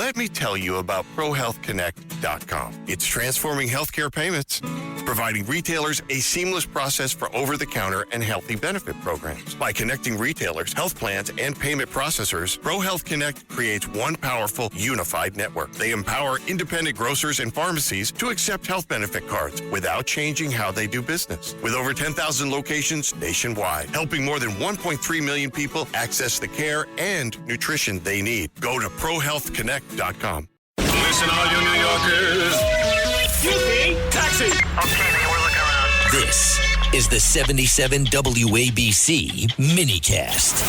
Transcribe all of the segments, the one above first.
Let me tell you about ProHealthConnect.com. It's transforming healthcare payments, providing retailers a seamless process for over-the-counter and healthy benefit programs. By connecting retailers, health plans, and payment processors, ProHealth Connect creates one powerful, unified network. They empower independent grocers and pharmacies to accept health benefit cards without changing how they do business. With over 10,000 locations nationwide, helping more than 1.3 million people access the care and nutrition they need. Go to ProHealthConnect.com. Listen, all you New Yorkers. Excuse me. Taxi. Okay, man, we're looking around. This is the 77 WABC minicast.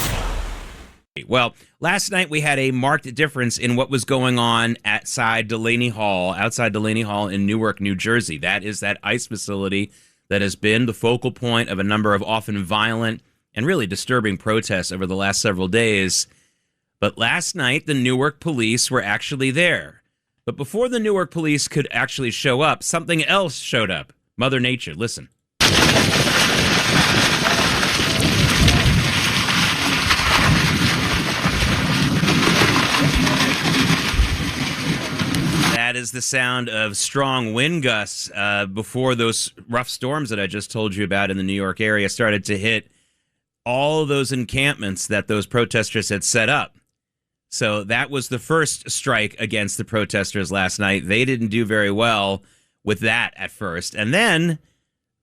Well, last night we had a marked difference in what was going on outside Delaney Hall in Newark, New Jersey. That is that ICE facility that has been the focal point of a number of often violent and really disturbing protests over the last several days. But last night, the Newark police were actually there. But before the Newark police could actually show up, something else showed up. Mother Nature, listen. That is the sound of strong wind gusts before those rough storms that I just told you about in the New York area started to hit all of those encampments that those protesters had set up. So that was the first strike against the protesters last night. They didn't do very well with that at first. And then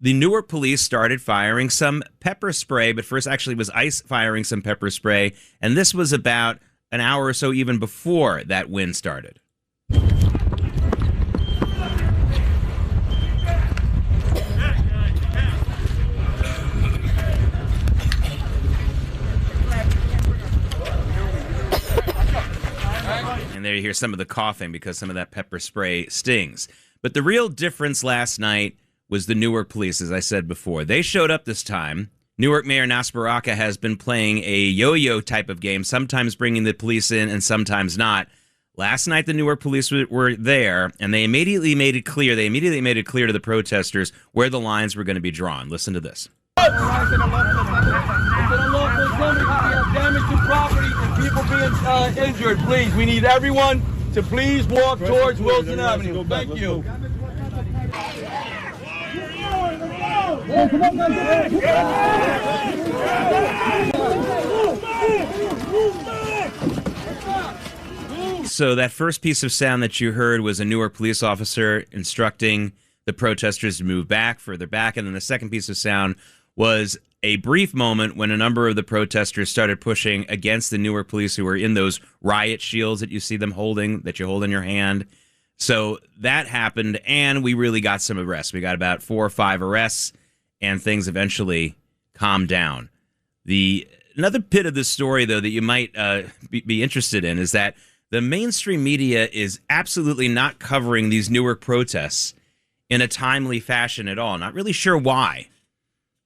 the Newark police started firing some pepper spray, but first actually was ICE firing some pepper spray. And this was about an hour or so even before that wind started. And there you hear some of the coughing because some of that pepper spray stings. But the real difference last night was the Newark police, as I said before. They showed up this time. Newark Mayor Nasparaka has been playing a yo-yo type of game, sometimes bringing the police in and sometimes not. Last night, the Newark police were there, and they immediately made it clear to the protesters where the lines were going to be drawn. Listen to this. It's an unlawful assembly. We have damage to property and people being injured. Please, we need everyone to please walk towards Wilson Avenue. Thank you. So that first piece of sound that you heard was a Newark police officer instructing the protesters to move back, further back, and then the second piece of sound was a brief moment when a number of the protesters started pushing against the Newark police who were in those riot shields that you see them holding, that you hold in your hand. So that happened, and we really got some arrests. We got about 4 or 5 arrests, and things eventually calmed down. Another bit of this story, though, that you might be interested in is that the mainstream media is absolutely not covering these Newark protests in a timely fashion at all. Not really sure why.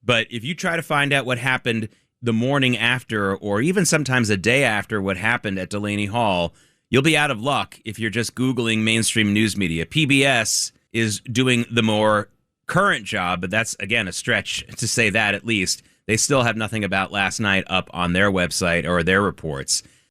But if you try to find out what happened the morning after, or even sometimes a day after what happened at Delaney Hall, you'll be out of luck if you're just Googling mainstream news media. PBS is doing the more current job, but that's, again, a stretch to say that at least. They still have nothing about last night up on their website or their reports.